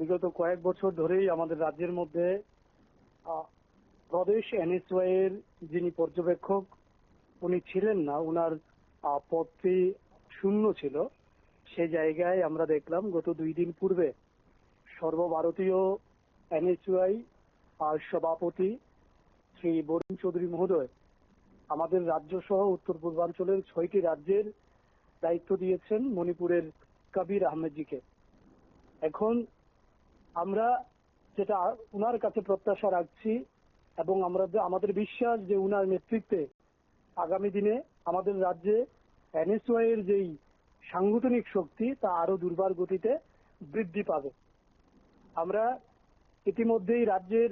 বিগত কয়েক বছর ধরেই আমাদের রাজ্যের মধ্যে প্রদেশ এনএসওয়াই এর যিনি পর্যবেক্ষক উনি ছিলেন না, উনার পদটি শূন্য ছিল। সে জায়গায় আমরা দেখলাম গত 2 দিন পূর্বে সর্বভারতীয় এনএসওয়াই সভাপতি শ্রী বরুণ চৌধুরী মহোদয় আমাদের রাজ্য সহ উত্তর পূর্বাঞ্চলের 6টি রাজ্যের দায়িত্ব দিয়েছেন মণিপুরের কবির আহমেদজিকে। এখন আমরা যেটা উনার কাছে প্রত্যাশা রাখছি এবং আমাদের বিশ্বাস যে উনার নেতৃত্বে আগামী দিনে আমাদের রাজ্যে এনএসওয়াই এর যেই সাংগঠনিক শক্তি তা আরো দুর্বার গতিতে বৃদ্ধি পাবে। আমরা ইতিমধ্যেই রাজ্যের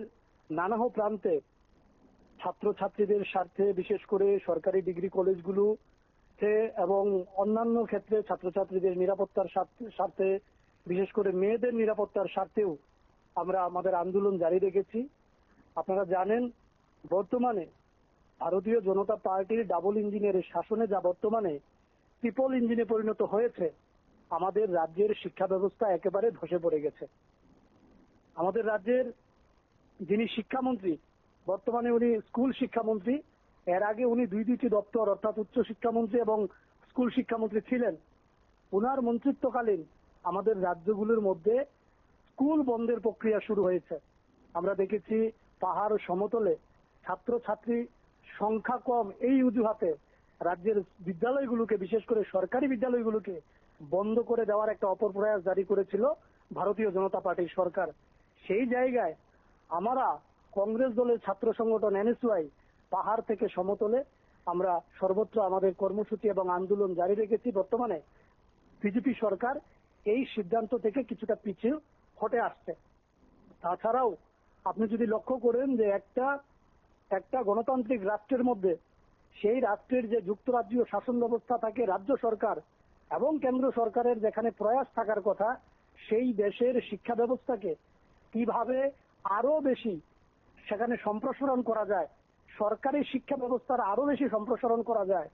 নানা প্রান্তে ছাত্রছাত্রীদের স্বার্থে, বিশেষ করে সরকারি ডিগ্রি কলেজগুলোতে এবং অন্যান্য ক্ষেত্রে ছাত্রছাত্রীদের নিরাপত্তার স্বার্থে, বিশেষ করে মেয়েদের নিরাপত্তার স্বার্থেও আমরা আমাদের আন্দোলন জারি রেখেছি। আপনারা জানেন বর্তমানে ভারতীয় জনতা পার্টির ডাবল ইঞ্জিনের শাসনে যা বর্তমানে ট্রিপল ইঞ্জিনে পরিণত হয়েছে, আমাদের রাজ্যের শিক্ষা ব্যবস্থা একেবারে ধসে পড়ে গেছে। আমাদের রাজ্যের যিনি শিক্ষামন্ত্রী, বর্তমানে উনি স্কুল শিক্ষামন্ত্রী, এর আগে উনি দুইটি দপ্তর অর্থাৎ উচ্চ শিক্ষামন্ত্রী এবং স্কুল শিক্ষামন্ত্রী ছিলেন। উনার মন্ত্রিত্বকালীন আমাদের রাজ্যগুলোর মধ্যে স্কুল বন্ধের প্রক্রিয়া শুরু হয়েছে। আমরা দেখেছি পাহাড় সমতলে ছাত্রছাত্রী সংখ্যা কম এই অজুহাতে রাজ্যের বিদ্যালয়গুলোকে, বিশেষ করে সরকারি বিদ্যালয়গুলোকে বন্ধ করে দেওয়ার একটা অপপ্রয়াস জারি করেছিল ভারতীয় জনতা পার্টির সরকার। সেই জায়গায় আমরা কংগ্রেস দলের ছাত্র সংগঠন এনএসওয়াই পাহাড় থেকে সমতলে আমরা সর্বত্র আমাদের কর্মসূচি এবং আন্দোলন জারি রেখেছি। বর্তমানে বিজেপি সরকার এই সিদ্ধান্ত থেকে কিছুটা পিছিয়ে হটে আসছে। তাছাড়াও আপনি যদি লক্ষ্য করেন যে একটা গণতান্ত্রিক রাষ্ট্রের মধ্যে সেই রাষ্ট্রের যে যুক্তরাজ্যীয় শাসন ব্যবস্থা থাকে, রাজ্য সরকার এবং কেন্দ্র সরকারের যেখানে প্রয়াস থাকার কথা, সেই দেশের শিক্ষা ব্যবস্থাকে কিভাবে আরো বেশি সেখানে সম্প্রসারণ করা যায়, সরকারি শিক্ষা ব্যবস্থার আরো বেশি সম্প্রসারণ করা যায়,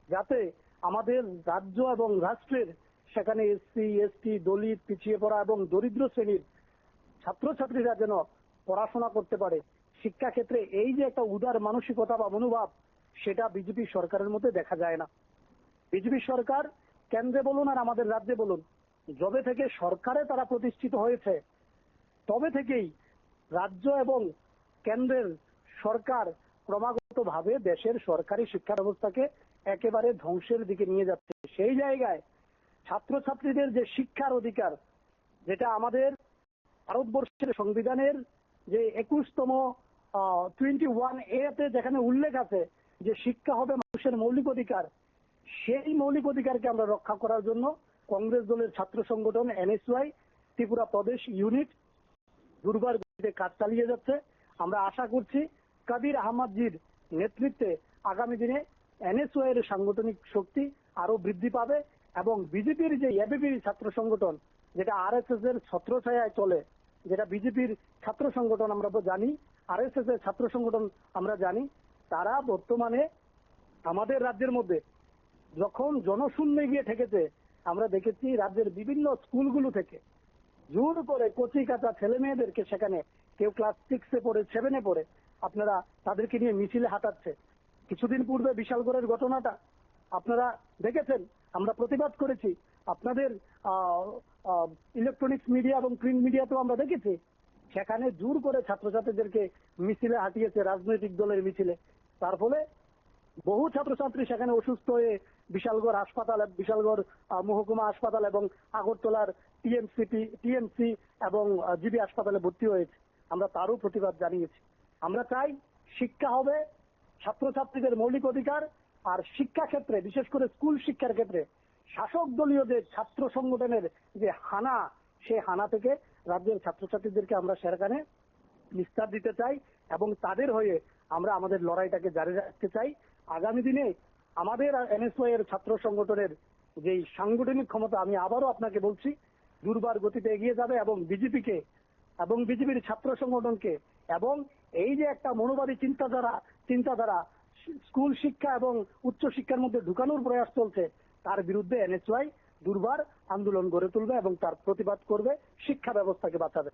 যাতে আমাদের রাজ্য এবং রাষ্ট্রের সেখানে এসসি, এসটি, দলিত, পিছিয়ে পড়া এবং দরিদ্র শ্রেণীর ছাত্রছাত্রীরা যেন পড়াশোনা করতে পারে। শিক্ষাক্ষেত্রে এই যে একটা উদার মানসিকতা বা মনোভাব, সেটা বিজেপি সরকারের মধ্যে দেখা যায় না। বিজেপি সরকার কেন্দ্রে বলুন আর আমাদের রাজ্যে বলুন, যবে থেকে সরকারে তারা প্রতিষ্ঠিত হয়েছে তবে থেকেই রাজ্য এবং কেন্দ্রের সরকার ক্রমাগতভাবে দেশের সরকারি শিক্ষা ব্যবস্থাকে একেবারে ধ্বংসের দিকে নিয়ে যাচ্ছে। সেই জায়গায় ছাত্রছাত্রীদের যে শিক্ষার অধিকার, যেটা আমাদের ভারতবর্ষের সংবিধানের যে 21তম 21A তে যেখানে উল্লেখ আছে যে শিক্ষা হবে মানুষের মৌলিক অধিকার, সেই মৌলিক অধিকারকে আমরা রক্ষা করার জন্য কংগ্রেস দলের ছাত্র সংগঠন এনএসওয়াই ত্রিপুরা প্রদেশ ইউনিট দুর্বার গতিতে কাজ চালিয়ে যাচ্ছে। আমরা আশা করছি কবির আহমদজির নেতৃত্বে আগামী দিনে এনএসওয়াই এর সাংগঠনিক শক্তি আরো বৃদ্ধি পাবে এবং বিজেপির যে এবিপি ছাত্র সংগঠন, যেটা আরএসএস এর ছত্রছায়ায় চলে, যেটা বিজেপির ছাত্র সংগঠন আমরা জানি, আরএসএস এর ছাত্র সংগঠন আমরা জানি, তারা বর্তমানে আমাদের রাজ্যের মধ্যে যখন জনশূন্যে গিয়ে ঠেকেছে, আমরা দেখেছি রাজ্যের বিভিন্ন স্কুলগুলো থেকে জোর করে কচি কাঁচা ছেলে মেয়েদেরকে, সেখানে কেউ ক্লাস 6-এ পড়ে, 7-এ পড়ে, আপনারা তাদেরকে নিয়ে মিছিলে হাঁটাচ্ছে। কিছুদিন পূর্বে বিশালগড়ের ঘটনাটা আপনারা দেখেছেন, আমরা প্রতিবাদ করেছি। আপনাদের ইলেকট্রনিক্স মিডিয়া এবং প্রিন্ট মিডিয়াতেও আমরা দেখেছি, সেখানে জোর করে ছাত্রছাত্রীদেরকে মিছিলে হাঁটিয়েছে, রাজনৈতিক দলের মিছিলে। তার ফলে বহু ছাত্রছাত্রী সেখানে অসুস্থ হয়ে বিশালগড় হাসপাতাল, বিশালগড় মহকুমা হাসপাতাল এবং আগরতলার টিএমসি এবং জিবি হাসপাতালে ভর্তি হয়েছে। আমরা তারও প্রতিবাদ জানিয়েছি। আমরা চাই শিক্ষা হবে ছাত্রছাত্রীদের মৌলিক অধিকার, আর শিক্ষা ক্ষেত্রে, বিশেষ করে স্কুল শিক্ষার ক্ষেত্রে শাসক দলীয় যে ছাত্র সংগঠনের যে হানা, সেই হানা থেকে রাজ্যের ছাত্রছাত্রীদেরকে আমরা সেখানে নিস্তার দিতে চাই এবং তাদের হয়ে আমরা আমাদের লড়াইটাকে জারি রাখতে চাই। আগামী দিনে আমাদের এনএসওয়াই এর ছাত্র সংগঠনের যেই সাংগঠনিক ক্ষমতা, আমি আবারও আপনাকে বলছি, দুর্বার গতিতে এগিয়ে যাবে এবং বিজেপিকে এবং বিজেপির ছাত্র সংগঠনকে এবং এই যে একটা মনোবাদী চিন্তাধারা স্কুল শিক্ষা এবং উচ্চ শিক্ষার মধ্যে ঢুকানোর প্রয়াস চলছে, তার বিরুদ্ধে এনএসওয়াই দুর্বার আন্দোলন গড়ে তুলবে এবং তার প্রতিবাদ করবে, শিক্ষা ব্যবস্থাকে বাঁচাবে।